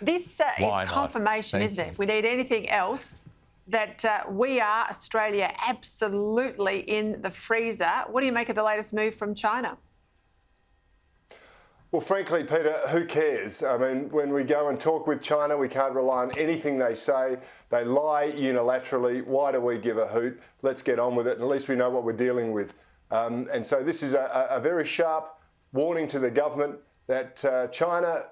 This Why is not? confirmation, Thank isn't it? you. If we need anything else, that we are, Australia, absolutely in the freezer. What do you make of the latest move from China? Well, frankly, Peter, who cares? I mean, when we go and talk with China, we can't rely on anything they say. They lie unilaterally. Why do we give a hoot? Let's get on with it. And at least we know what we're dealing with. And so this is a very sharp warning to the government that China,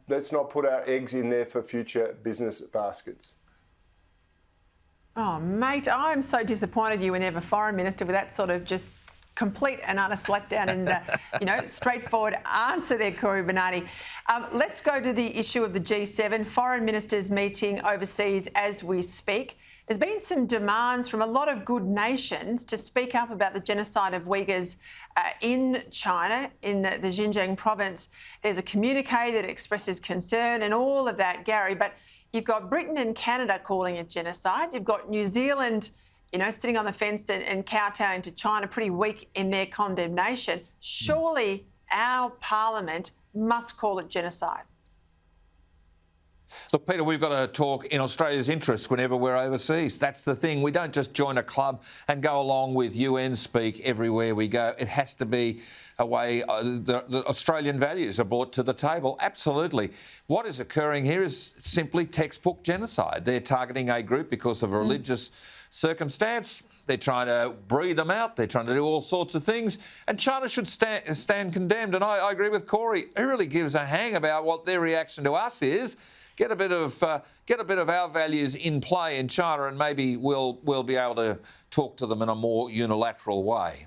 let's not put our eggs in there for future business baskets. Oh, mate, I'm so disappointed you were never Foreign Minister with that sort of just complete and utter letdown and, straightforward answer there, Cory Bernardi. Let's go to the issue of the G7 foreign ministers meeting overseas as we speak. There's been some demands from a lot of good nations to speak up about the genocide of Uyghurs in China, in the Xinjiang province. There's a communique that expresses concern and all of that, Gary, but you've got Britain and Canada calling it genocide. You've got New Zealand sitting on the fence and kowtowing to China, pretty weak in their condemnation. Surely our parliament must call it genocide. Look, Peter, we've got to talk in Australia's interests whenever we're overseas. That's the thing. We don't just join a club and go along with UN speak everywhere we go. It has to be a way the Australian values are brought to the table. Absolutely. What is occurring here is simply textbook genocide. They're targeting a group because of religious circumstance. They're trying to breed them out. They're trying to do all sorts of things. And China should stand condemned. And I agree with Cory. Who really gives a hang about what their reaction to us is? Get a bit of our values in play in China, and maybe we'll be able to talk to them in a more unilateral way.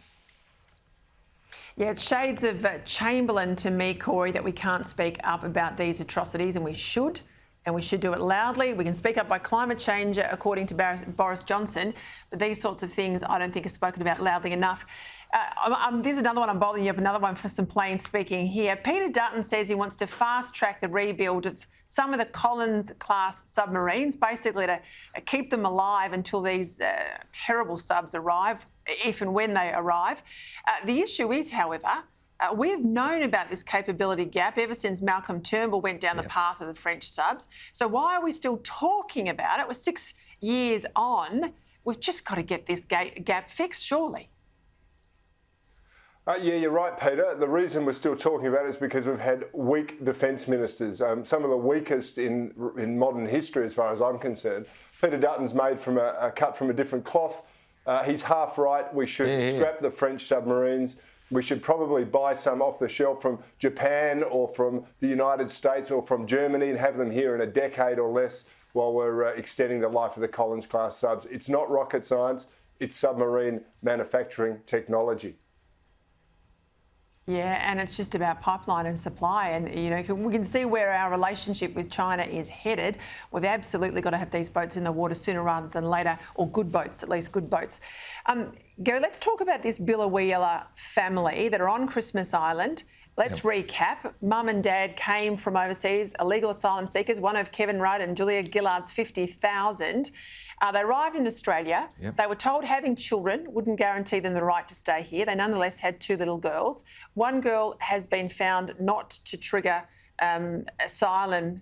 Yeah, it's shades of Chamberlain to me, Cory, that we can't speak up about these atrocities, and we should do it loudly. We can speak up by climate change, according to Boris Johnson, but these sorts of things I don't think are spoken about loudly enough. There's another one I'm bothering you up, another one for some plain speaking here. Peter Dutton says he wants to fast-track the rebuild of some of the Collins-class submarines, basically to keep them alive until these terrible subs arrive, if and when they arrive. The issue is, however, we've known about this capability gap ever since Malcolm Turnbull went down the path of the French subs. So why are we still talking about it? We're 6 years on. We've just got to get this gap fixed, surely. Yeah, you're right, Peter. The reason we're still talking about it is because we've had weak defence ministers, some of the weakest in modern history as far as I'm concerned. Peter Dutton's made from a cut from a different cloth. He's half right. We should scrap the French submarines. We should probably buy some off the shelf from Japan or from the United States or from Germany and have them here in a decade or less while we're extending the life of the Collins-class subs. It's not rocket science. It's submarine manufacturing technology. Yeah, and it's just about pipeline and supply. And, we can see where our relationship with China is headed. We've absolutely got to have these boats in the water sooner rather than later, or good boats, at least good boats. Gary, let's talk about this Biloela family that are on Christmas Island. Let's recap. Mum and Dad came from overseas, illegal asylum seekers, one of Kevin Rudd and Julia Gillard's 50,000. They arrived in Australia. They were told having children wouldn't guarantee them the right to stay here. They nonetheless had 2 little girls. One girl has been found not to trigger asylum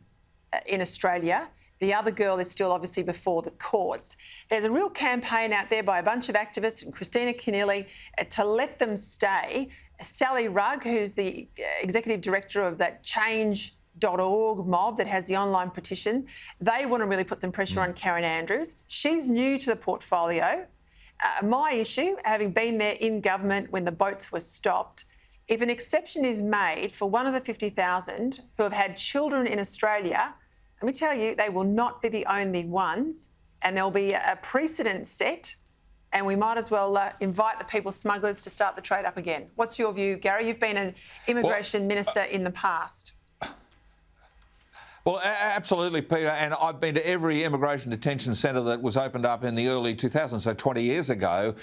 in Australia. The other girl is still obviously before the courts. There's a real campaign out there by a bunch of activists, and Christina Keneally, to let them stay. Sally Rugg, who's the executive director of that Change.org mob that has the online petition, they want to really put some pressure on Karen Andrews. She's new to the portfolio. My issue, having been there in government when the boats were stopped, if an exception is made for one of the 50,000 who have had children in Australia, let me tell you, they will not be the only ones, and there'll be a precedent set, and we might as well invite the people smugglers to start the trade up again. What's your view, Gary? You've been an immigration minister in the past. Well, absolutely, Peter, and I've been to every immigration detention centre that was opened up in the early 2000s, so 20 years ago,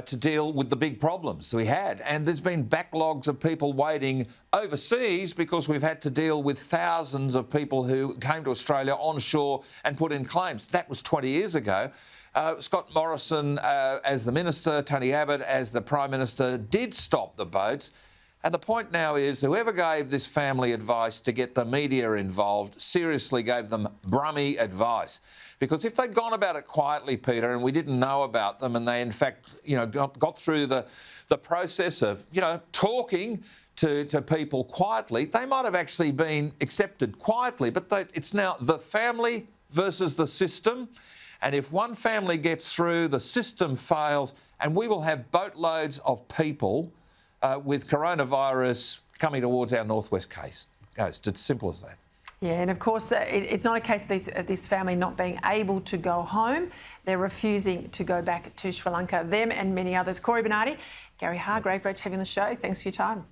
to deal with the big problems we had. And there's been backlogs of people waiting overseas because we've had to deal with thousands of people who came to Australia onshore and put in claims. That was 20 years ago. Scott Morrison, as the Minister, Tony Abbott, as the Prime Minister, did stop the boats. And the point now is whoever gave this family advice to get the media involved seriously gave them brummy advice. Because if they'd gone about it quietly, Peter, and we didn't know about them, and they in fact, got through the process of, talking to people quietly, they might have actually been accepted quietly. But it's now the family versus the system. And if one family gets through, the system fails, and we will have boatloads of people with coronavirus coming towards our northwest coast. It's simple as that. Yeah, and of course, it's not a case of this family not being able to go home. They're refusing to go back to Sri Lanka. Them and many others. Cory Bernardi, Gary Hargrave, great to have you on the show. Thanks for your time.